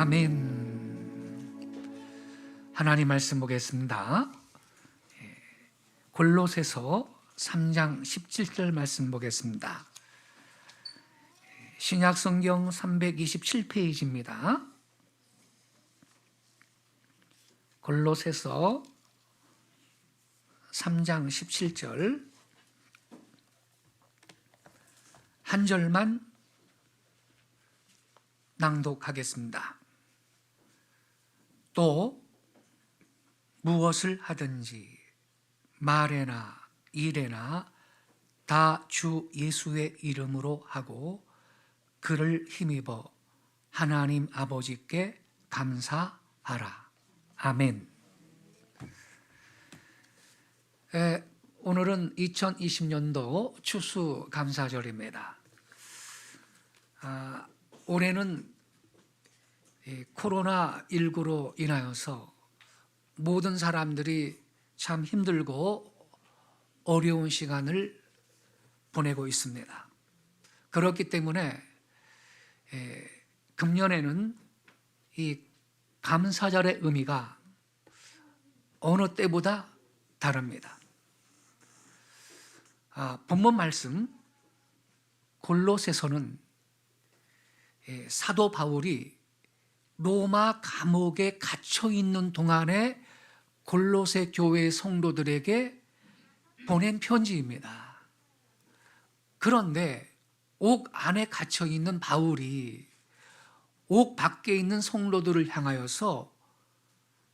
아멘. 하나님 말씀 보겠습니다. 골로새서 3장 17절 말씀 보겠습니다. 신약성경 327페이지입니다. 골로새서 3장 17절 한 절만 낭독하겠습니다. 또 무엇을 하든지 말에나 일에나 다 주 예수의 이름으로 하고 그를 힘입어 하나님 아버지께 감사하라. 아멘. 오늘은 2020년도 추수감사절입니다. 올해는 코로나19로 인하여서 모든 사람들이 참 힘들고 어려운 시간을 보내고 있습니다. 그렇기 때문에 금년에는 이 감사절의 의미가 어느 때보다 다릅니다. 본문 말씀 골로새서는 사도 바울이 로마 감옥에 갇혀 있는 동안에 골로새 교회 성도들에게 보낸 편지입니다. 그런데 옥 안에 갇혀 있는 바울이 옥 밖에 있는 성도들을 향하여서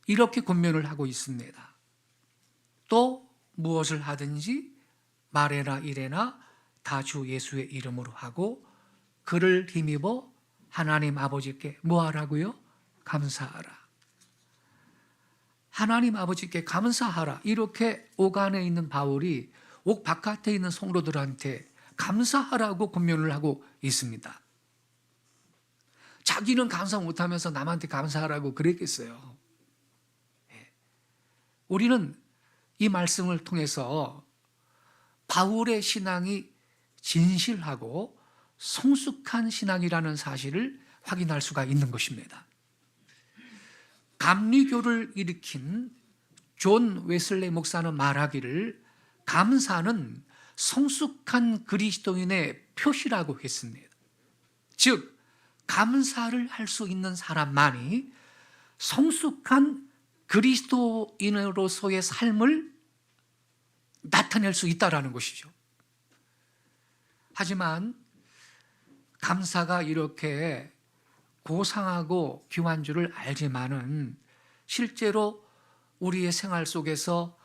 이렇게 권면을 하고 있습니다. 또 무엇을 하든지 말에나 일에나 다 주 예수의 이름으로 하고 그를 힘입어 하나님 아버지께 뭐 하라고요? 감사하라. 하나님 아버지께 감사하라. 이렇게 옥 안에 있는 바울이 옥 바깥에 있는 성도들한테 감사하라고 권면을 하고 있습니다. 자기는 감사 못하면서 남한테 감사하라고 그랬겠어요. 우리는 이 말씀을 통해서 바울의 신앙이 진실하고 성숙한 신앙이라는 사실을 확인할 수가 있는 것입니다. 감리교를 일으킨 존 웨슬레 목사는 말하기를 감사는 성숙한 그리스도인의 표시라고 했습니다. 즉 감사를 할 수 있는 사람만이 성숙한 그리스도인으로서의 삶을 나타낼 수 있다는 것이죠. 하지만 감사가 이렇게 고상하고 귀한 줄을 알지만은 실제로 우리의 생활 속에서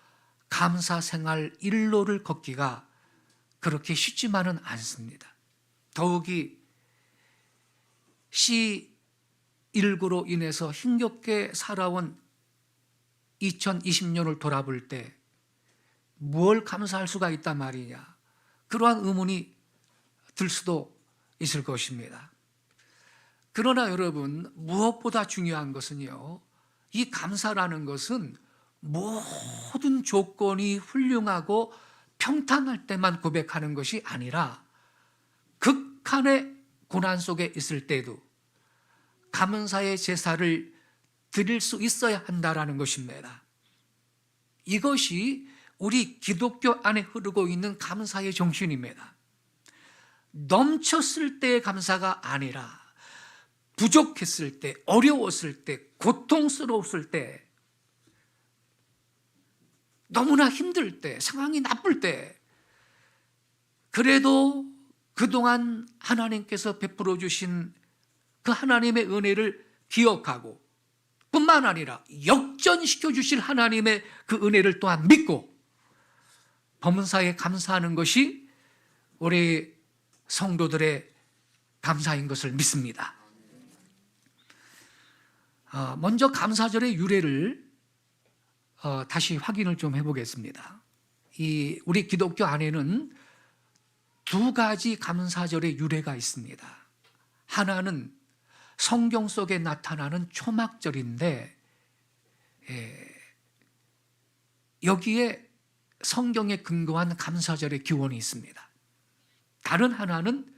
감사 생활 일로를 걷기가 그렇게 쉽지만은 않습니다. 더욱이 C19로 인해서 힘겹게 살아온 2020년을 돌아볼 때 뭘 감사할 수가 있단 말이냐, 그러한 의문이 들 수도 있을 것입니다. 그러나 여러분, 무엇보다 중요한 것은요, 이 감사라는 것은 모든 조건이 훌륭하고 평탄할 때만 고백하는 것이 아니라 극한의 고난 속에 있을 때도 감사의 제사를 드릴 수 있어야 한다는 것입니다. 이것이 우리 기독교 안에 흐르고 있는 감사의 정신입니다. 넘쳤을 때의 감사가 아니라 부족했을 때, 어려웠을 때, 고통스러웠을 때, 너무나 힘들 때, 상황이 나쁠 때, 그래도 그동안 하나님께서 베풀어 주신 그 하나님의 은혜를 기억하고 뿐만 아니라 역전시켜 주실 하나님의 그 은혜를 또한 믿고 범사에 감사하는 것이 우리 성도들의 감사인 것을 믿습니다. 먼저 감사절의 유래를 다시 확인을 좀 해보겠습니다. 우리 기독교 안에는 두 가지 감사절의 유래가 있습니다. 하나는 성경 속에 나타나는 초막절인데 여기에 성경에 근거한 감사절의 기원이 있습니다. 다른 하나는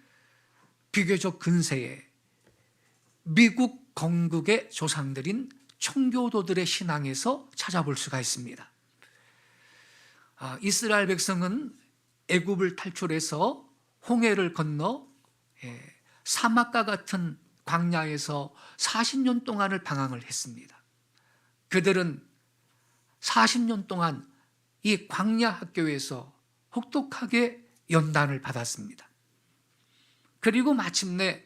비교적 근세에 미국 건국의 조상들인 청교도들의 신앙에서 찾아볼 수가 있습니다. 이스라엘 백성은 애굽을 탈출해서 홍해를 건너 사막과 같은 광야에서 40년 동안을 방황을 했습니다. 그들은 40년 동안 이 광야 학교에서 혹독하게 연단을 받았습니다. 그리고 마침내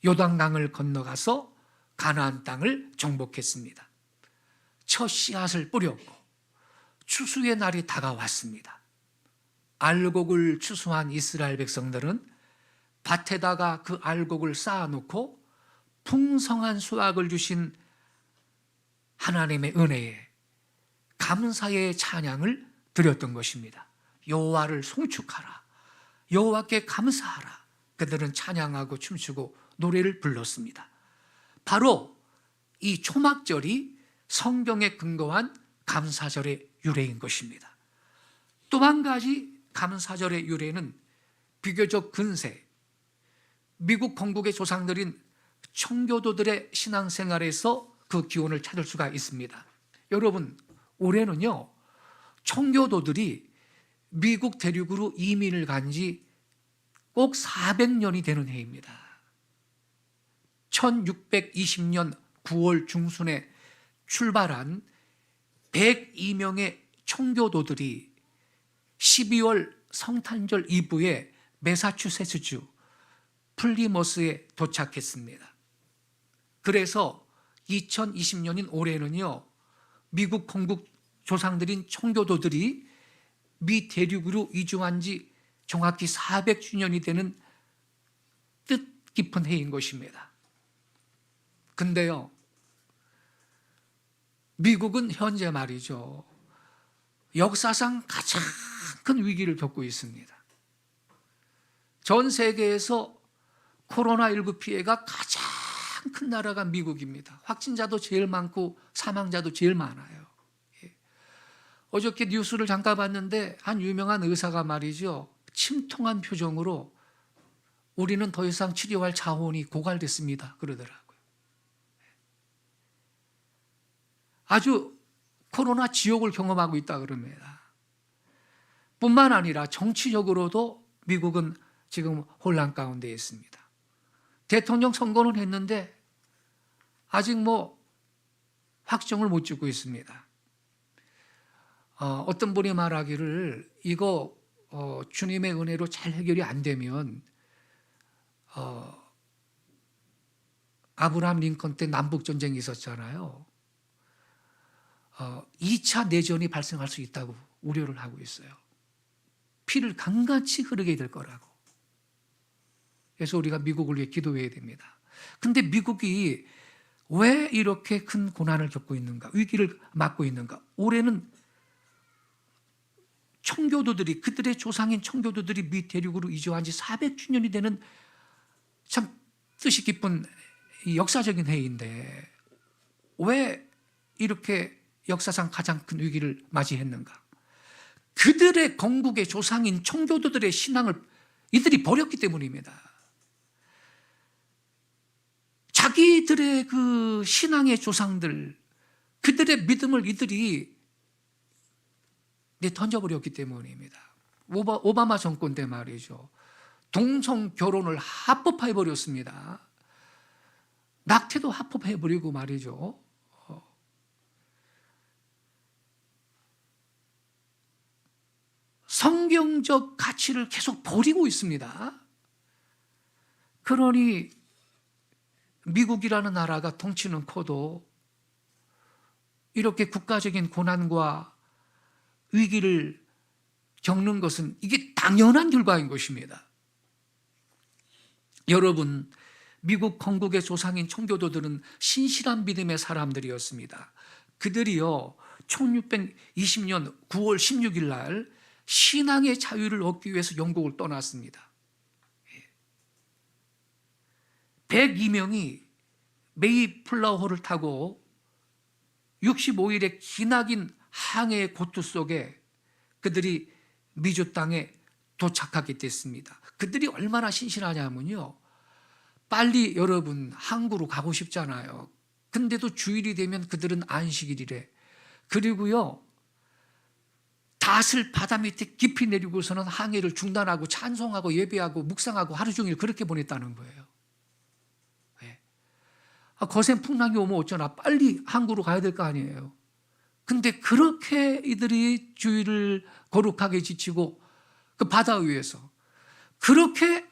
요단강을 건너가서 가나안 땅을 정복했습니다. 첫 씨앗을 뿌렸고 추수의 날이 다가왔습니다. 알곡을 추수한 이스라엘 백성들은 밭에다가 그 알곡을 쌓아놓고 풍성한 수확을 주신 하나님의 은혜에 감사의 찬양을 드렸던 것입니다. 여호와를 송축하라, 여호와께 감사하라. 그들은 찬양하고 춤추고 노래를 불렀습니다. 바로 이 초막절이 성경에 근거한 감사절의 유래인 것입니다. 또 한 가지 감사절의 유래는 비교적 근세, 미국 건국의 조상들인 청교도들의 신앙생활에서 그 기원을 찾을 수가 있습니다. 여러분, 올해는요, 청교도들이 미국 대륙으로 이민을 간 지 꼭 400년이 되는 해입니다. 1620년 9월 중순에 출발한 102명의 청교도들이 12월 성탄절 이브에 매사추세츠주 플리머스에 도착했습니다. 그래서 2020년인 올해는요, 미국 건국 조상들인 청교도들이 미 대륙으로 이주한 지 정확히 400주년이 되는 뜻깊은 해인 것입니다. 근데요, 미국은 현재 말이죠, 역사상 가장 큰 위기를 겪고 있습니다. 전 세계에서 코로나19 피해가 가장 큰 나라가 미국입니다. 확진자도 제일 많고 사망자도 제일 많아요. 어저께 뉴스를 잠깐 봤는데 한 유명한 의사가 말이죠, 침통한 표정으로 우리는 더 이상 치료할 자원이 고갈됐습니다 그러더라고요. 아주 코로나 지옥을 경험하고 있다 그럽니다. 뿐만 아니라 정치적으로도 미국은 지금 혼란 가운데 있습니다. 대통령 선거는 했는데 아직 확정을 못 짓고 있습니다. 어떤 분이 말하기를 이거 주님의 은혜로 잘 해결이 안 되면 아브라함 링컨 때 남북전쟁이 있었잖아요. 2차 내전이 발생할 수 있다고 우려를 하고 있어요. 피를 강같이 흐르게 될 거라고. 그래서 우리가 미국을 위해 기도해야 됩니다. 근데 미국이 왜 이렇게 큰 고난을 겪고 있는가, 위기를 맞고 있는가? 올해는 청교도들이, 그들의 조상인 청교도들이 미 대륙으로 이주한 지 400주년이 되는 참 뜻이 깊은 역사적인 해인데 왜 이렇게 역사상 가장 큰 위기를 맞이했는가? 그들의 건국의 조상인 청교도들의 신앙을 이들이 버렸기 때문입니다. 자기들의 그 신앙의 조상들, 그들의 믿음을 이들이 던져버렸기 때문입니다. 오바마 정권 때 말이죠, 동성 결혼을 합법화해버렸습니다. 낙태도 합법해버리고 말이죠. 성경적 가치를 계속 버리고 있습니다. 그러니 미국이라는 나라가 덩치는 커도 이렇게 국가적인 고난과 위기를 겪는 것은 이게 당연한 결과인 것입니다. 여러분, 미국 건국의 조상인 청교도들은 신실한 믿음의 사람들이었습니다. 그들이요, 1620년 9월 16일 날 신앙의 자유를 얻기 위해서 영국을 떠났습니다. 102명이 메이플라워호를 타고 65일의 기나긴 항해의 고투 속에 그들이 미주 땅에 도착하게 됐습니다. 그들이 얼마나 신실하냐면요, 빨리 여러분 항구로 가고 싶잖아요. 근데도 주일이 되면 그들은 안식일이래. 그리고요, 닷을 바다 밑에 깊이 내리고서는 항해를 중단하고 찬송하고 예배하고 묵상하고 하루 종일 그렇게 보냈다는 거예요. 네. 거센 풍랑이 오면 어쩌나 빨리 항구로 가야 될 거 아니에요. 근데 그렇게 이들이 주일을 거룩하게 지치고 그 바다 위에서 그렇게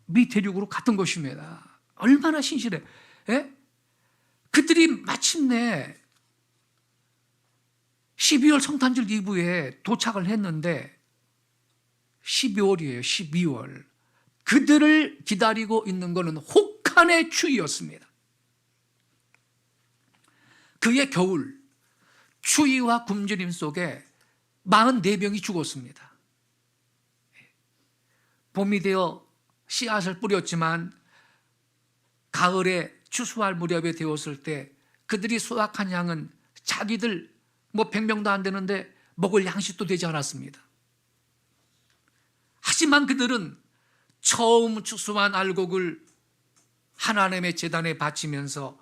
미대륙으로 갔던 것입니다. 얼마나 신실해. 예? 그들이 마침내 12월 성탄절 이브에 도착을 했는데 12월이에요. 12월. 그들을 기다리고 있는 것은 혹한의 추위였습니다. 그의 겨울, 추위와 굶주림 속에 44명이 죽었습니다. 봄이 되어 씨앗을 뿌렸지만 가을에 추수할 무렵에 되었을 때 그들이 수확한 양은 자기들 100명도 안 되는데 먹을 양식도 되지 않았습니다. 하지만 그들은 처음 추수한 알곡을 하나님의 제단에 바치면서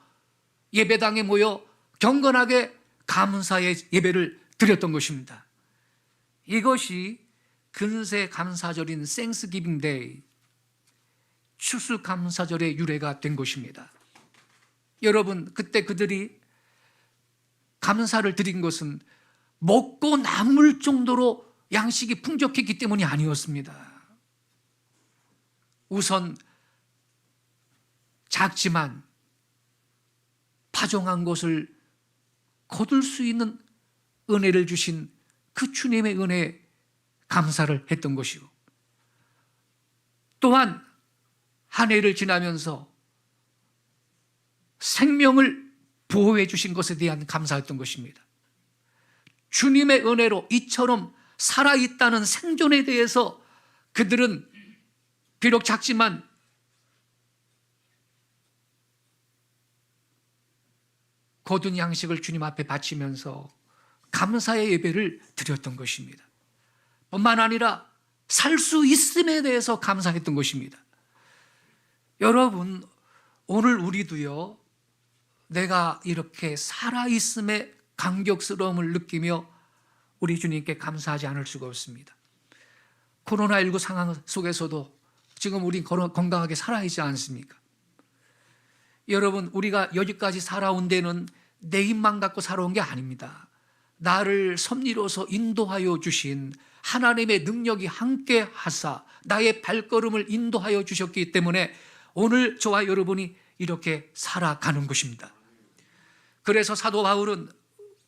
예배당에 모여 경건하게 감사의 예배를 드렸던 것입니다. 이것이 근세 감사절인 Thanksgiving Day, 추수감사절의 유래가 된 것입니다. 여러분, 그때 그들이 감사를 드린 것은 먹고 남을 정도로 양식이 풍족했기 때문이 아니었습니다. 우선 작지만 파종한 것을 거둘 수 있는 은혜를 주신 그 주님의 은혜에 감사를 했던 것이고, 또한 한 해를 지나면서 생명을 보호해 주신 것에 대한 감사했던 것입니다. 주님의 은혜로 이처럼 살아있다는 생존에 대해서 그들은 비록 작지만 거둔 양식을 주님 앞에 바치면서 감사의 예배를 드렸던 것입니다. 뿐만 아니라 살 수 있음에 대해서 감사했던 것입니다. 여러분, 오늘 우리도요, 내가 이렇게 살아있음의 감격스러움을 느끼며 우리 주님께 감사하지 않을 수가 없습니다. 코로나19 상황 속에서도 지금 우리 건강하게 살아있지 않습니까? 여러분, 우리가 여기까지 살아온 데는 내 힘만 갖고 살아온 게 아닙니다. 나를 섭리로서 인도하여 주신 하나님의 능력이 함께 하사 나의 발걸음을 인도하여 주셨기 때문에 오늘 저와 여러분이 이렇게 살아가는 것입니다. 그래서 사도 바울은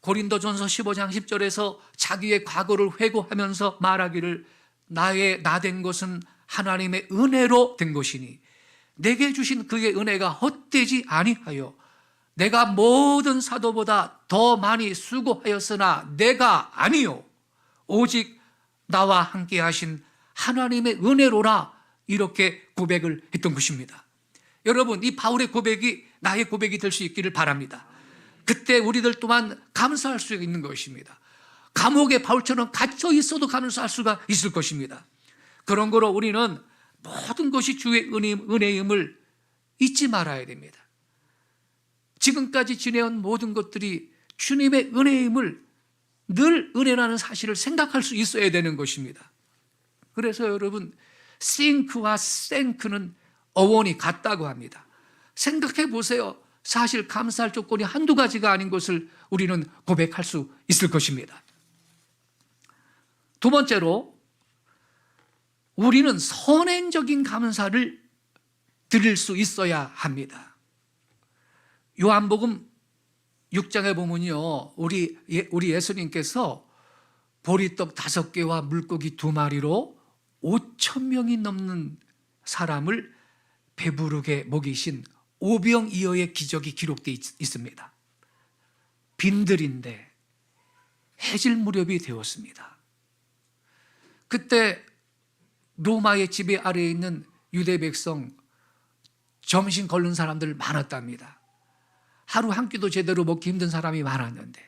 고린도전서 15장 10절에서 자기의 과거를 회고하면서 말하기를 나의 나된 것은 하나님의 은혜로 된 것이니 내게 주신 그의 은혜가 헛되지 아니하여 내가 모든 사도보다 더 많이 수고하였으나 내가 아니요 오직 나와 함께 하신 하나님의 은혜로라, 이렇게 고백을 했던 것입니다. 여러분, 이 바울의 고백이 나의 고백이 될 수 있기를 바랍니다. 그때 우리들 또한 감사할 수 있는 것입니다. 감옥에 바울처럼 갇혀 있어도 감사할 수가 있을 것입니다. 그런 거로 우리는 모든 것이 주의 은혜임을 잊지 말아야 됩니다. 지금까지 지내온 모든 것들이 주님의 은혜임을 늘 은혜라는 사실을 생각할 수 있어야 되는 것입니다. 그래서 여러분, think와 thank는 어원이 같다고 합니다. 생각해 보세요. 사실 감사할 조건이 한두 가지가 아닌 것을 우리는 고백할 수 있을 것입니다. 두 번째로, 우리는 선행적인 감사를 드릴 수 있어야 합니다. 요한복음 6장에 보면요, 우리 예수님께서 보리떡 5개와 물고기 2마리로 5,000명이 넘는 사람을 배부르게 먹이신 오병이어의 기적이 기록되어 있습니다. 빈들인데 해질 무렵이 되었습니다. 그때 로마의 지배 아래에 있는 유대 백성, 점심 걸른 사람들 많았답니다. 하루 한 끼도 제대로 먹기 힘든 사람이 많았는데,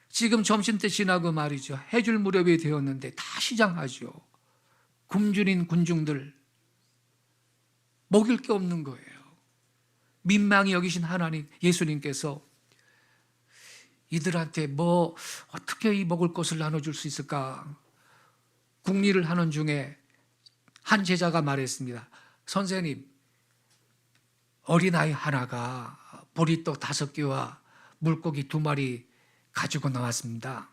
지금 점심때 지나고 말이죠, 해질 무렵이 되었는데 다 시장하죠. 굶주린 군중들, 먹일 게 없는 거예요. 민망히 여기신 하나님, 예수님께서 이들한테 어떻게 이 먹을 것을 나눠줄 수 있을까? 궁리를 하는 중에 한 제자가 말했습니다. 선생님, 어린아이 하나가 보리떡 5개와 물고기 2마리 가지고 나왔습니다.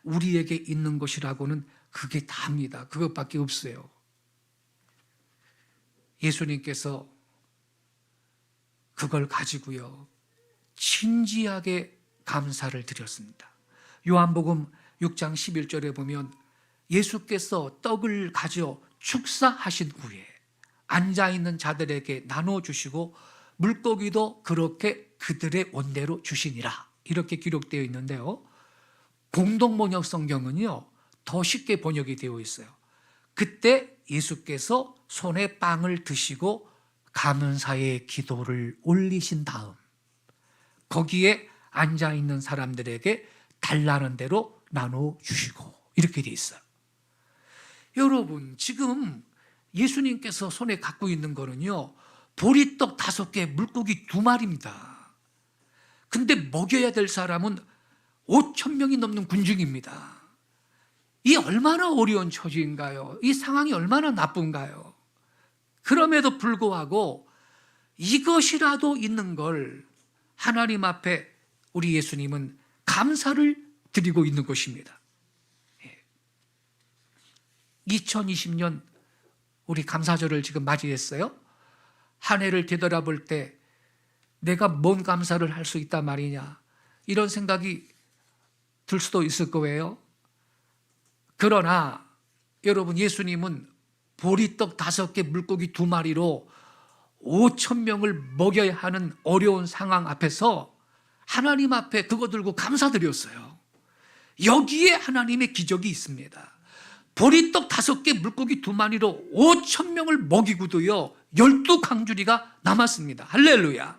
우리에게 있는 것이라고는 그게 다입니다. 그것밖에 없어요. 예수님께서 그걸 가지고요, 진지하게 감사를 드렸습니다. 요한복음 6장 11절에 보면 예수께서 떡을 가져 축사하신 후에 앉아있는 자들에게 나눠주시고 물고기도 그렇게 그들의 원대로 주시니라, 이렇게 기록되어 있는데요, 공동번역 성경은요 더 쉽게 번역이 되어 있어요. 그때 예수께서 손에 빵을 드시고 감사의 기도를 올리신 다음 거기에 앉아있는 사람들에게 달라는 대로 나눠주시고, 이렇게 되어 있어요. 여러분, 지금 예수님께서 손에 갖고 있는 거는요 보리떡 5개, 물고기 2마리입니다. 근데 먹여야 될 사람은 5,000명이 넘는 군중입니다. 이 얼마나 어려운 처지인가요? 이 상황이 얼마나 나쁜가요? 그럼에도 불구하고 이것이라도 있는 걸 하나님 앞에 우리 예수님은 감사를 드리고 있는 것입니다. 2020년 우리 감사절을 지금 맞이했어요. 한 해를 되돌아볼 때 내가 뭔 감사를 할 수 있단 말이냐, 이런 생각이 들 수도 있을 거예요. 그러나 여러분, 예수님은 보리떡 5개, 물고기 2마리로 5,000명을 먹여야 하는 어려운 상황 앞에서 하나님 앞에 그거 들고 감사드렸어요. 여기에 하나님의 기적이 있습니다. 보리떡 5개, 물고기 2마리로 5,000명을 먹이고도요 12강주리가 남았습니다. 할렐루야.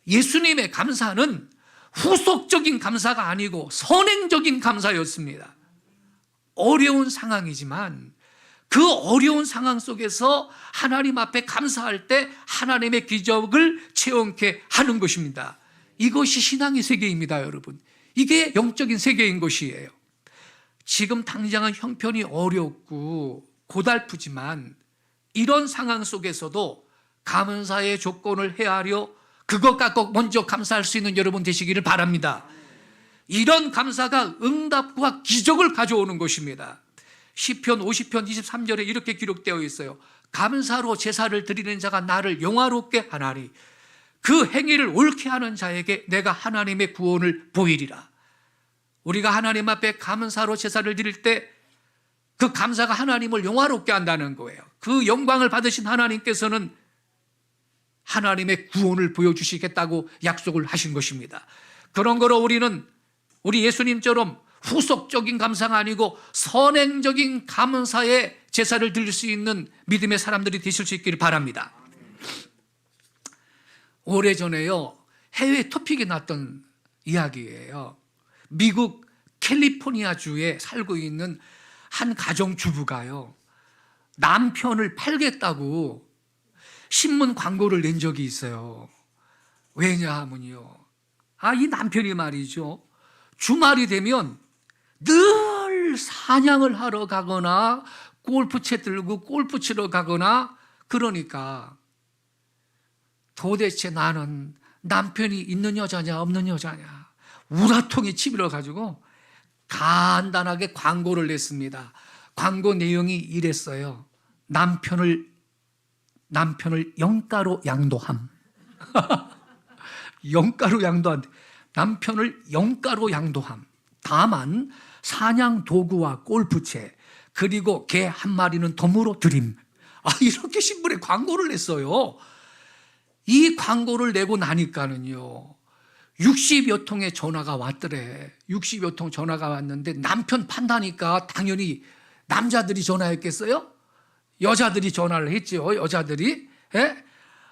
예수님의 감사는 후속적인 감사가 아니고 선행적인 감사였습니다. 어려운 상황이지만 그 어려운 상황 속에서 하나님 앞에 감사할 때 하나님의 기적을 체험케 하는 것입니다. 이것이 신앙의 세계입니다, 여러분. 이게 영적인 세계인 것이에요. 지금 당장은 형편이 어렵고 고달프지만 이런 상황 속에서도 감사의 조건을 헤아려 그것 갖고 먼저 감사할 수 있는 여러분 되시기를 바랍니다. 이런 감사가 응답과 기적을 가져오는 것입니다. 시편 50편 23절에 이렇게 기록되어 있어요. 감사로 제사를 드리는 자가 나를 영화롭게 하나니 그 행위를 옳게 하는 자에게 내가 하나님의 구원을 보이리라. 우리가 하나님 앞에 감사로 제사를 드릴 때 그 감사가 하나님을 영화롭게 한다는 거예요. 그 영광을 받으신 하나님께서는 하나님의 구원을 보여주시겠다고 약속을 하신 것입니다. 그런 거로 우리는 우리 예수님처럼 후속적인 감사가 아니고 선행적인 감사의 제사를 드릴 수 있는 믿음의 사람들이 되실 수 있기를 바랍니다. 오래전에요 해외 토픽이 났던 이야기예요. 미국 캘리포니아주에 살고 있는 한 가정주부가요 남편을 팔겠다고 신문 광고를 낸 적이 있어요. 왜냐하면요, 이 남편이 말이죠, 주말이 되면 늘 사냥을 하러 가거나 골프채 들고 골프 치러 가거나, 그러니까 도대체 나는 남편이 있는 여자냐 없는 여자냐 우라통에 치밀어 가지고 간단하게 광고를 냈습니다. 광고 내용이 이랬어요. 남편을 영가로 양도함. 영가로 양도한, 남편을 영가로 양도함. 다만 사냥 도구와 골프채 그리고 개 1마리는 덤으로 드림. 이렇게 신문에 광고를 냈어요. 이 광고를 내고 나니까는요 60여 통의 전화가 왔더래. 60여 통 전화가 왔는데 남편 판다니까 당연히 남자들이 전화했겠어요? 여자들이 전화를 했죠. 여자들이.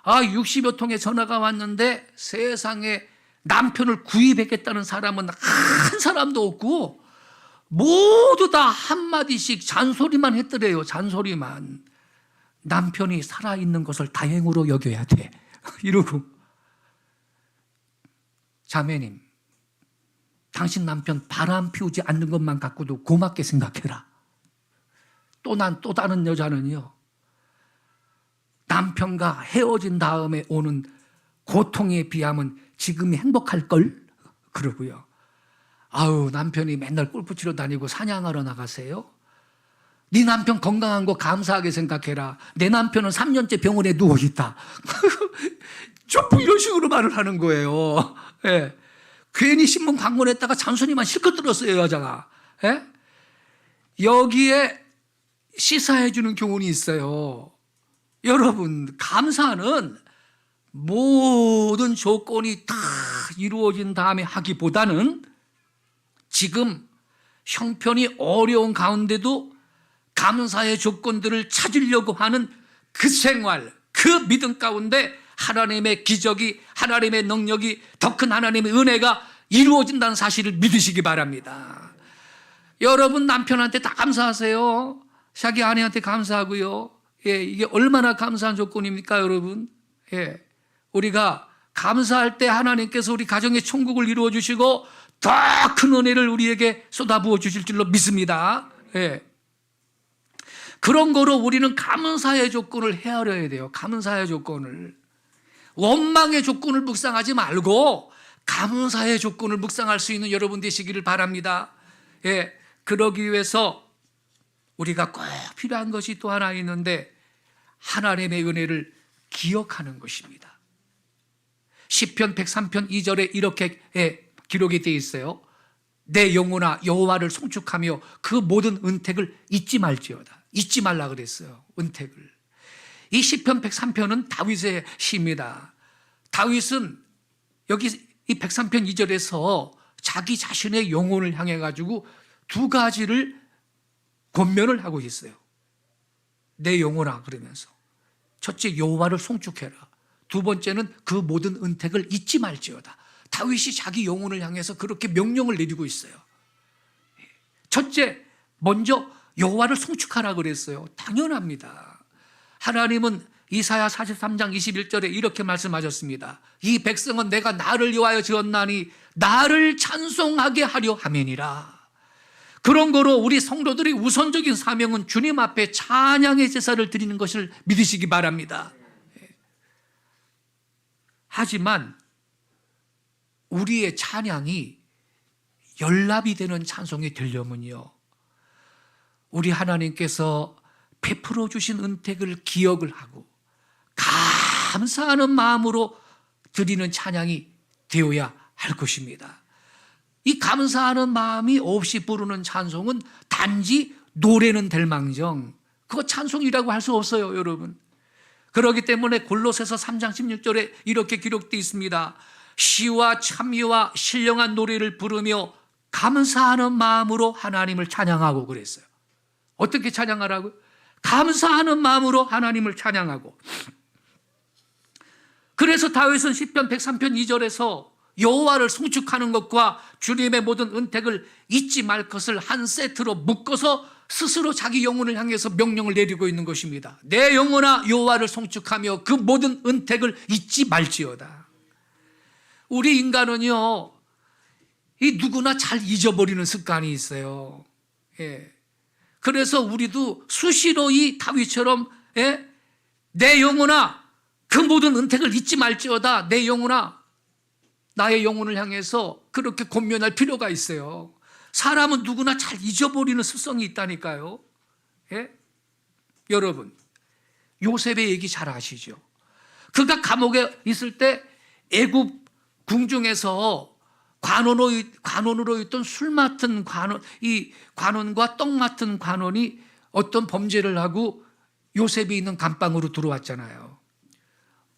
60여 통의 전화가 왔는데 세상에 남편을 구입했겠다는 사람은 한 사람도 없고 모두 다 한마디씩 잔소리만 했더래요. 잔소리만. 남편이 살아있는 것을 다행으로 여겨야 돼. 이러고, 자매님, 당신 남편 바람 피우지 않는 것만 갖고도 고맙게 생각해라. 또 다른 여자는요, 남편과 헤어진 다음에 오는 고통에 비하면 지금이 행복할걸? 그러고요. 아우, 남편이 맨날 골프 치러 다니고 사냥하러 나가세요? 네 남편 건강한 거 감사하게 생각해라. 내 남편은 3년째 병원에 누워있다. 쭉 이런 식으로 말을 하는 거예요. 예. 괜히 신문 광고 냈다가 잔소리만 실컷 들었어요, 여자가. 예? 여기에 시사해주는 교훈이 있어요. 여러분, 감사는 모든 조건이 다 이루어진 다음에 하기보다는 지금 형편이 어려운 가운데도 감사의 조건들을 찾으려고 하는 그 생활, 그 믿음 가운데 하나님의 기적이, 하나님의 능력이, 더 큰 하나님의 은혜가 이루어진다는 사실을 믿으시기 바랍니다. 여러분, 남편한테 다 감사하세요. 자기 아내한테 감사하고요. 예, 이게 얼마나 감사한 조건입니까, 여러분? 예, 우리가 감사할 때 하나님께서 우리 가정의 천국을 이루어 주시고 더 큰 은혜를 우리에게 쏟아부어 주실 줄로 믿습니다. 예. 그런 거로 우리는 감사의 조건을 헤아려야 돼요. 감사의 조건을. 원망의 조건을 묵상하지 말고 감사의 조건을 묵상할 수 있는 여러분 되시기를 바랍니다. 예, 그러기 위해서 우리가 꼭 필요한 것이 또 하나 있는데 하나님의 은혜를 기억하는 것입니다. 시편 103편 2절에 이렇게 기록이 되어 있어요. 내 영혼아 여호와를 송축하며 그 모든 은택을 잊지 말지어다. 잊지 말라 그랬어요. 은택을. 이 시편 103편은 다윗의 시입니다. 다윗은 여기 이 103편 2절에서 자기 자신의 영혼을 향해 가지고 두 가지를 권면을 하고 있어요. 내 영혼아 그러면서 첫째 여호와를 송축해라. 두 번째는 그 모든 은택을 잊지 말지어다. 다윗이 자기 영혼을 향해서 그렇게 명령을 내리고 있어요. 첫째, 먼저 여호와를 송축하라 그랬어요. 당연합니다. 하나님은 이사야 43장 21절에 이렇게 말씀하셨습니다. 이 백성은 내가 나를 위하여 지었나니 나를 찬송하게 하려 함이니라. 그런 거로 우리 성도들의 우선적인 사명은 주님 앞에 찬양의 제사를 드리는 것을 믿으시기 바랍니다. 하지만 우리의 찬양이 연합이 되는 찬송이 되려면요, 우리 하나님께서 베풀어 주신 은택을 기억을 하고 감사하는 마음으로 드리는 찬양이 되어야 할 것입니다. 이 감사하는 마음이 없이 부르는 찬송은 단지 노래는 될 망정 그거 찬송이라고 할 수 없어요, 여러분. 그렇기 때문에 골로새서 3장 16절에 이렇게 기록되어 있습니다. 시와 참미와 신령한 노래를 부르며 감사하는 마음으로 하나님을 찬양하고 그랬어요. 어떻게 찬양하라고요? 감사하는 마음으로 하나님을 찬양하고. 그래서 다윗은 시편 103편 2절에서 여호와를 송축하는 것과 주님의 모든 은택을 잊지 말 것을 한 세트로 묶어서 스스로 자기 영혼을 향해서 명령을 내리고 있는 것입니다. 내 영혼아 여호와를 송축하며 그 모든 은택을 잊지 말지어다. 우리 인간은요, 이 누구나 잘 잊어버리는 습관이 있어요. 예. 그래서 우리도 수시로 이 다윗처럼 내 영혼아 그 모든 은택을 잊지 말지어다. 내 영혼아 나의 영혼을 향해서 그렇게 권면할 필요가 있어요. 사람은 누구나 잘 잊어버리는 습성이 있다니까요. 예? 여러분, 요셉의 얘기 잘 아시죠? 그가 감옥에 있을 때 애굽 궁중에서 관원으로 있던 술 맡은 관원, 이 관원과 떡 맡은 관원이 어떤 범죄를 하고 요셉이 있는 감방으로 들어왔잖아요.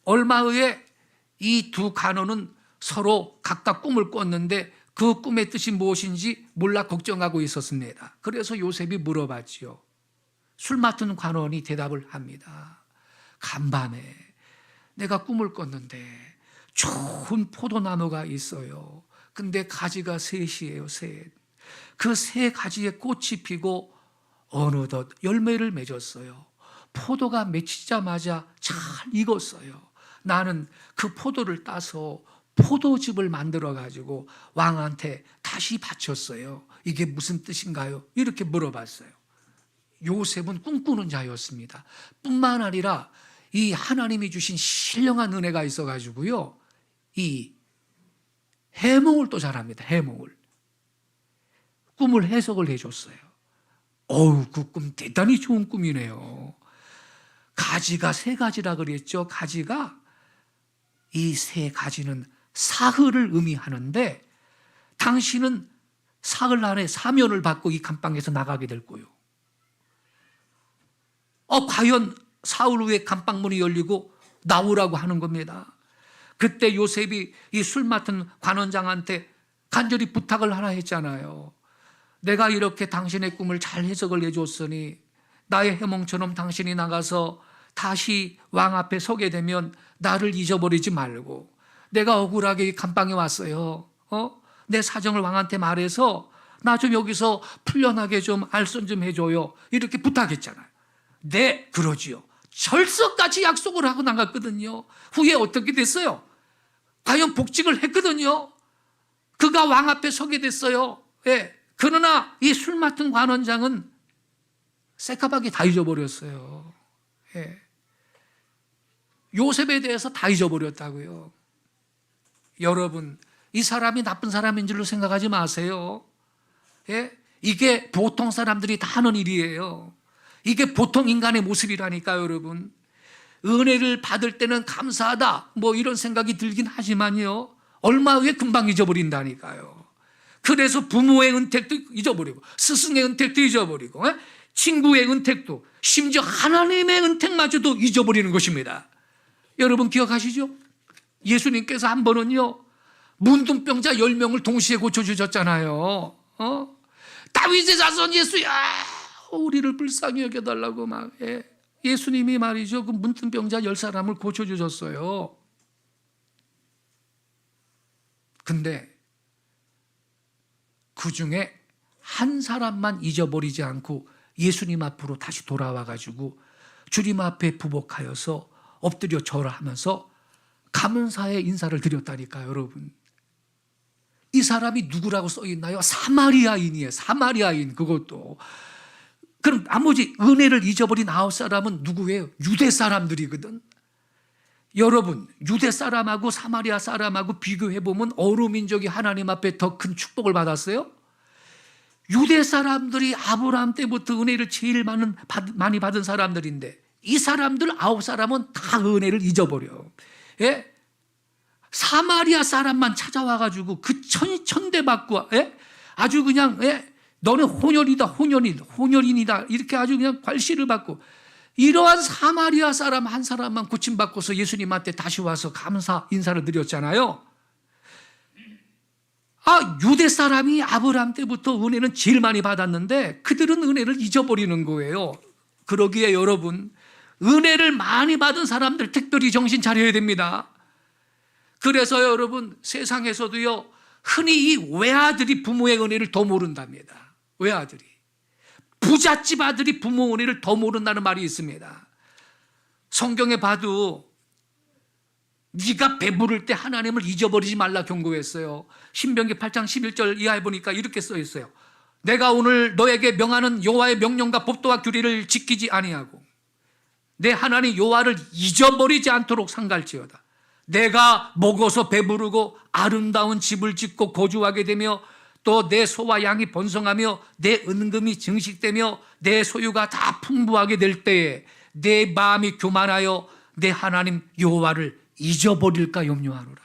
얼마 후에 이 두 관원은 서로 각각 꿈을 꿨는데 그 꿈의 뜻이 무엇인지 몰라 걱정하고 있었습니다. 그래서 요셉이 물어봤지요. 술 맡은 관원이 대답을 합니다. 간밤에 내가 꿈을 꿨는데 좋은 포도나무가 있어요. 근데 가지가 셋이에요, 셋. 그 세 가지의 꽃이 피고 어느덧 열매를 맺었어요. 포도가 맺히자마자 잘 익었어요. 나는 그 포도를 따서 포도즙을 만들어 가지고 왕한테 다시 바쳤어요. 이게 무슨 뜻인가요? 이렇게 물어봤어요. 요셉은 꿈꾸는 자였습니다. 뿐만 아니라 이 하나님이 주신 신령한 은혜가 있어 가지고요, 이 해몽을 또 잘합니다. 해몽을. 꿈을 해석을 해줬어요. 어우, 그 꿈 대단히 좋은 꿈이네요. 가지가 세 가지라 그랬죠. 가지가, 이 세 가지는 사흘을 의미하는데, 당신은 사흘 안에 사면을 받고 이 감방에서 나가게 될 거요. 과연 사흘 후에 감방문이 열리고 나오라고 하는 겁니다. 그때 요셉이 이 술 맡은 관원장한테 간절히 부탁을 하나 했잖아요. 내가 이렇게 당신의 꿈을 잘 해석을 해줬으니 나의 해몽처럼 당신이 나가서 다시 왕 앞에 서게 되면 나를 잊어버리지 말고, 내가 억울하게 이 감방에 왔어요. 내 사정을 왕한테 말해서 나 좀 여기서 풀려나게 좀 알선 좀 해줘요. 이렇게 부탁했잖아요. 네, 그러지요. 철석같이 약속을 하고 나갔거든요. 후에 어떻게 됐어요? 과연 복직을 했거든요. 그가 왕 앞에 서게 됐어요. 예. 그러나 이 술 맡은 관원장은 새까맣게 다 잊어버렸어요. 예. 요셉에 대해서 다 잊어버렸다고요. 여러분, 이 사람이 나쁜 사람인 줄로 생각하지 마세요. 예? 이게 보통 사람들이 다 하는 일이에요. 이게 보통 인간의 모습이라니까요, 여러분. 은혜를 받을 때는 감사하다, 뭐 이런 생각이 들긴 하지만요, 얼마 후에 금방 잊어버린다니까요. 그래서 부모의 은택도 잊어버리고, 스승의 은택도 잊어버리고, 친구의 은택도, 심지어 하나님의 은택마저도 잊어버리는 것입니다. 여러분 기억하시죠? 예수님께서 한 번은요, 문둥병자 10명을 동시에 고쳐주셨잖아요. 다윗의 자손 예수야, 우리를 불쌍히 여겨달라고 막. 예수님이 말이죠, 그 문둥병자 10사람을 고쳐주셨어요. 근데 그 중에 한 사람만 잊어버리지 않고 예수님 앞으로 다시 돌아와가지고 주님 앞에 부복하여서 엎드려 절하면서 감사의 인사를 드렸다니까요, 여러분. 이 사람이 누구라고 써있나요? 사마리아인이에요. 사마리아인. 그것도. 그럼 나머지 은혜를 잊어버린 9사람은 누구예요? 유대 사람들이거든. 여러분, 유대 사람하고 사마리아 사람하고 비교해보면 어느 민족이 하나님 앞에 더 큰 축복을 받았어요? 유대 사람들이 아브라함 때부터 은혜를 제일 많이 받은 사람들인데, 이 사람들 9사람은 다 은혜를 잊어버려. 예? 사마리아 사람만 찾아와가지고 그 천대받고, 예? 아주 그냥, 예? 너는 혼혈이다, 혼혈인이다, 이렇게 아주 그냥 괄시를 받고, 이러한 사마리아 사람 한 사람만 고침받고서 예수님한테 다시 와서 감사 인사를 드렸잖아요. 유대 사람이 아브라함 때부터 은혜는 제일 많이 받았는데 그들은 은혜를 잊어버리는 거예요. 그러기에 여러분, 은혜를 많이 받은 사람들 특별히 정신 차려야 됩니다. 그래서 여러분, 세상에서도요, 흔히 이 외아들이 부모의 은혜를 더 모른답니다. 외아들이. 부잣집 아들이 부모 은혜를 더 모른다는 말이 있습니다. 성경에 봐도 네가 배부를 때 하나님을 잊어버리지 말라 경고했어요. 신명기 8장 11절 이하에 보니까 이렇게 써 있어요. 내가 오늘 너에게 명하는 여호와의 명령과 법도와 규례를 지키지 아니하고 내 하나님 여호와를 잊어버리지 않도록 삼갈지어다. 내가 먹어서 배부르고 아름다운 집을 짓고 거주하게 되며 또 내 소와 양이 번성하며 내 은금이 증식되며 내 소유가 다 풍부하게 될 때에 내 마음이 교만하여 내 하나님 여호와를 잊어버릴까 염려하노라.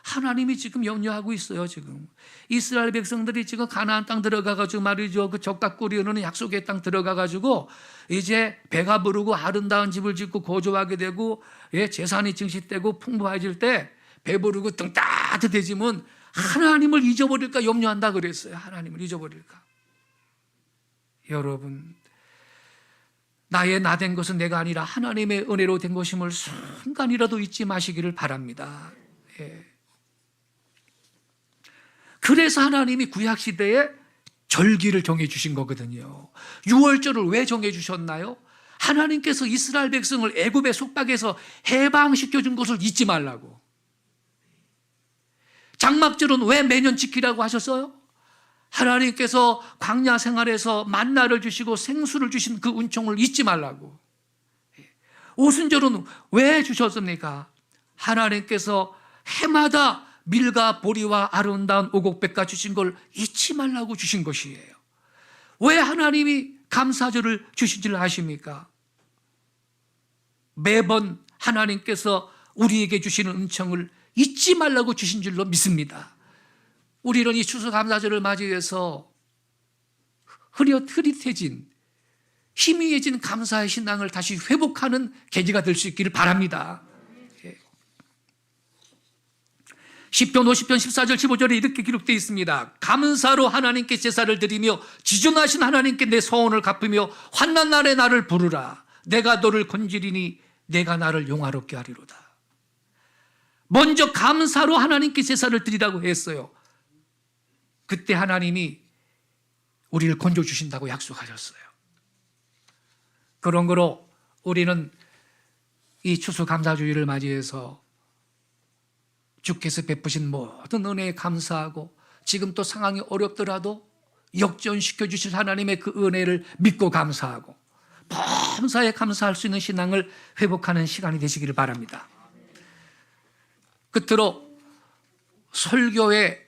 하나님이 지금 염려하고 있어요. 지금 이스라엘 백성들이 지금 가나안 땅 들어가가지고 말이죠, 그 적과 꿀이 흐르는 약속의 땅 들어가가지고 이제 배가 부르고 아름다운 집을 짓고 거주하게 되고, 예, 재산이 증식되고 풍부해질 때 배부르고 등 따뜻해지면 하나님을 잊어버릴까 염려한다 그랬어요. 하나님을 잊어버릴까. 여러분, 나의 나 된 것은 내가 아니라 하나님의 은혜로 된 것임을 순간이라도 잊지 마시기를 바랍니다. 예. 그래서 하나님이 구약시대에 절기를 정해주신 거거든요. 6월절을 왜 정해주셨나요? 하나님께서 이스라엘 백성을 애굽의 속박에서 해방시켜 준 것을 잊지 말라고. 장막절은 왜 매년 지키라고 하셨어요? 하나님께서 광야 생활에서 만나를 주시고 생수를 주신 그 은총을 잊지 말라고. 오순절은 왜 주셨습니까? 하나님께서 해마다 밀과 보리와 아름다운 오곡백과 주신 걸 잊지 말라고 주신 것이에요. 왜 하나님이 감사절을 주신 줄 아십니까? 매번 하나님께서 우리에게 주시는 은총을 잊지 말라고 주신 줄로 믿습니다. 우리는 이 추수감사절을 맞이해서 흐릿해진 희미해진 감사의 신앙을 다시 회복하는 계기가 될 수 있기를 바랍니다. 시편 50편 14절 15절에 이렇게 기록되어 있습니다. 감사로 하나님께 제사를 드리며 지존하신 하나님께 내 소원을 갚으며 환난 날에 나를 부르라. 내가 너를 건지리니 내가 나를 용화롭게 하리로다. 먼저 감사로 하나님께 제사를 드리라고 했어요. 그때 하나님이 우리를 건져주신다고 약속하셨어요. 그런 거로 우리는 이 추수감사주일을 맞이해서 주께서 베푸신 모든 은혜에 감사하고 지금 또 상황이 어렵더라도 역전시켜 주실 하나님의 그 은혜를 믿고 감사하고 범사에 감사할 수 있는 신앙을 회복하는 시간이 되시기를 바랍니다. 끝으로 설교의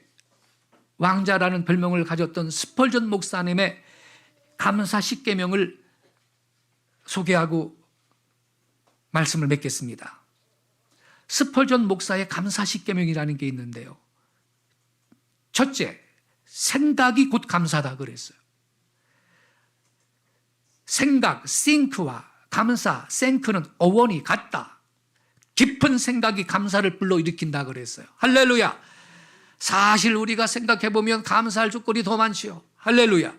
왕자라는 별명을 가졌던 스펄전 목사님의 감사 10계명을 소개하고 말씀을 맺겠습니다. 스펄전 목사의 감사 10계명이라는 게 있는데요. 첫째, 생각이 곧 감사다 그랬어요. 생각, think와 감사, thank는 어원이 같다. 깊은 생각이 감사를 불러일으킨다 그랬어요. 할렐루야. 사실 우리가 생각해보면 감사할 조건이 더 많지요. 할렐루야.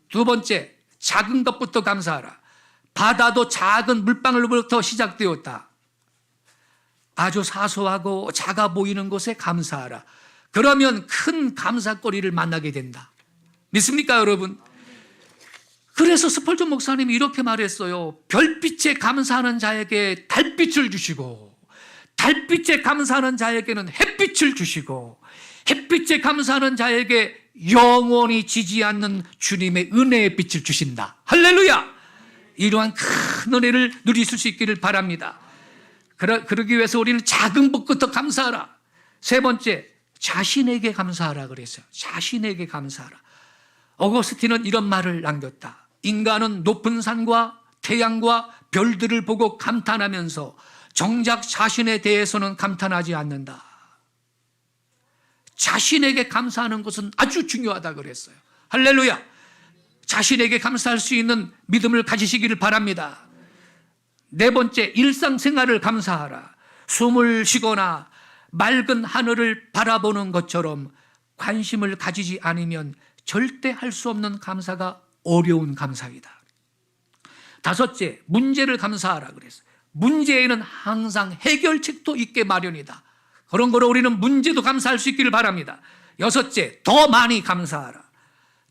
두 번째, 작은 것부터 감사하라. 바다도 작은 물방울부터 시작되었다. 아주 사소하고 작아 보이는 것에 감사하라. 그러면 큰 감사거리를 만나게 된다. 믿습니까 여러분? 그래서 스펄전 목사님이 이렇게 말했어요. 별빛에 감사하는 자에게 달빛을 주시고 달빛에 감사하는 자에게는 햇빛을 주시고 햇빛에 감사하는 자에게 영원히 지지 않는 주님의 은혜의 빛을 주신다. 할렐루야. 이러한 큰 은혜를 누릴 수 있기를 바랍니다. 그러기 위해서 우리는 작은 것부터 감사하라. 세 번째, 자신에게 감사하라 그랬어요. 자신에게 감사하라. 어거스틴은 이런 말을 남겼다. 인간은 높은 산과 태양과 별들을 보고 감탄하면서 정작 자신에 대해서는 감탄하지 않는다. 자신에게 감사하는 것은 아주 중요하다 그랬어요. 할렐루야. 자신에게 감사할 수 있는 믿음을 가지시기를 바랍니다. 네 번째, 일상생활을 감사하라. 숨을 쉬거나 맑은 하늘을 바라보는 것처럼 관심을 가지지 않으면 절대 할 수 없는 감사가 어려운 감사이다. 다섯째, 문제를 감사하라 그랬어요. 문제에는 항상 해결책도 있게 마련이다. 그런 거로 우리는 문제도 감사할 수 있기를 바랍니다. 여섯째, 더 많이 감사하라.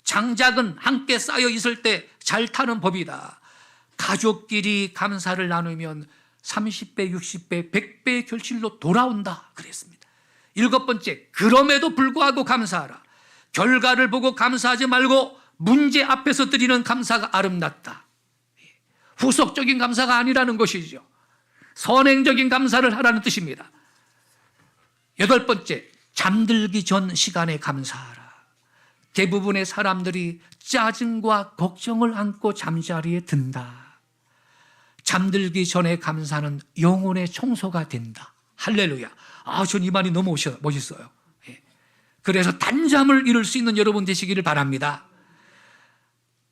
장작은 함께 쌓여 있을 때 잘 타는 법이다. 가족끼리 감사를 나누면 30배, 60배, 100배의 결실로 돌아온다 그랬습니다. 일곱 번째, 그럼에도 불구하고 감사하라. 결과를 보고 감사하지 말고 문제 앞에서 드리는 감사가 아름답다. 후속적인 감사가 아니라는 것이죠. 선행적인 감사를 하라는 뜻입니다. 여덟 번째, 잠들기 전 시간에 감사하라. 대부분의 사람들이 짜증과 걱정을 안고 잠자리에 든다. 잠들기 전에 감사는 영혼의 청소가 된다. 할렐루야. 전 이 말이 너무 멋있어요. 그래서 단잠을 이룰 수 있는 여러분 되시기를 바랍니다.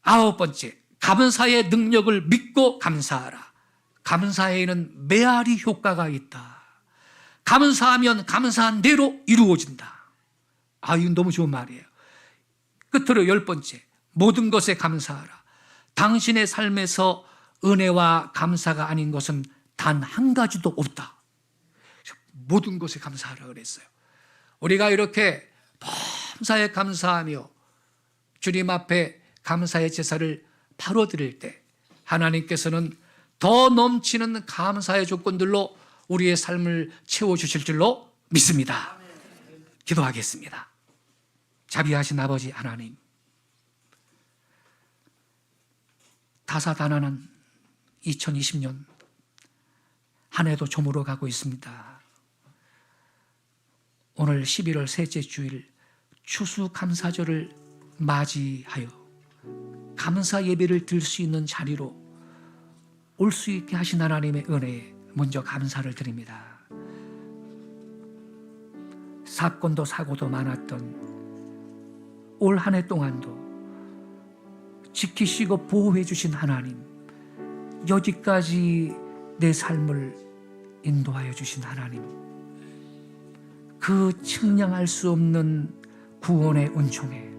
아홉 번째, 감사의 능력을 믿고 감사하라. 감사에는 메아리 효과가 있다. 감사하면 감사한 대로 이루어진다. 이건 너무 좋은 말이에요. 끝으로 열 번째, 모든 것에 감사하라. 당신의 삶에서 은혜와 감사가 아닌 것은 단 한 가지도 없다. 모든 것에 감사하라 그랬어요. 우리가 이렇게 범사에 감사하며 주님 앞에 감사의 제사를 바로 드릴 때 하나님께서는 더 넘치는 감사의 조건들로 우리의 삶을 채워주실 줄로 믿습니다. 기도하겠습니다. 자비하신 아버지 하나님, 다사다난한 2020년 한 해도 저물어 가고 있습니다. 오늘 11월 셋째 주일 추수감사절을 맞이하여 감사 예배를 드릴 수 있는 자리로 올 수 있게 하신 하나님의 은혜에 먼저 감사를 드립니다. 사건도 사고도 많았던 올 한 해 동안도 지키시고 보호해 주신 하나님, 여기까지 내 삶을 인도하여 주신 하나님, 그 측량할 수 없는 구원의 은총에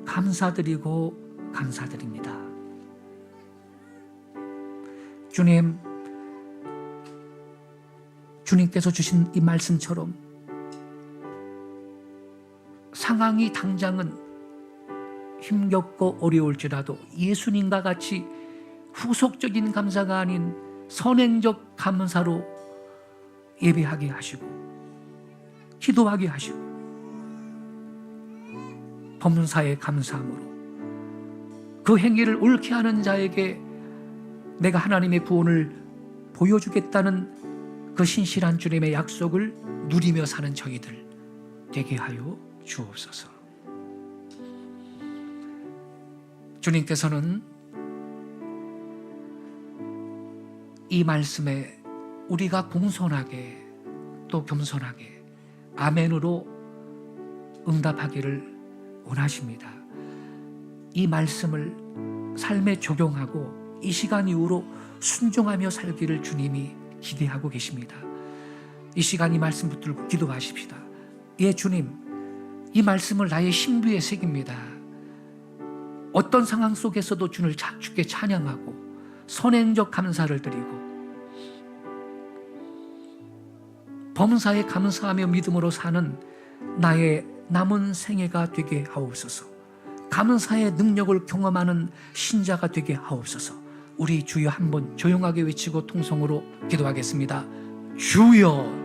감사드리고 감사드립니다. 주님, 주님께서 주신 이 말씀처럼 상황이 당장은 힘겹고 어려울지라도 예수님과 같이 후속적인 감사가 아닌 선행적 감사로 예배하게 하시고 기도하게 하시고 범사에 감사함으로 그 행위를 옳게 하는 자에게 내가 하나님의 구원을 보여주겠다는 그 신실한 주님의 약속을 누리며 사는 저희들 되게 하여 주옵소서. 주님께서는 이 말씀에 우리가 공손하게 또 겸손하게 아멘으로 응답하기를 원하십니다. 이 말씀을 삶에 적용하고 이 시간 이후로 순종하며 살기를 주님이 기대하고 계십니다. 이 시간 이 말씀 붙들고 기도하십시다. 예, 주님, 이 말씀을 나의 신부에 새깁니다. 어떤 상황 속에서도 주께 찬양하고 선행적 감사를 드리고 범사에 감사하며 믿음으로 사는 나의 남은 생애가 되게 하옵소서. 감사의 능력을 경험하는 신자가 되게 하옵소서. 우리 주여 한번 조용하게 외치고 통성으로 기도하겠습니다. 주여.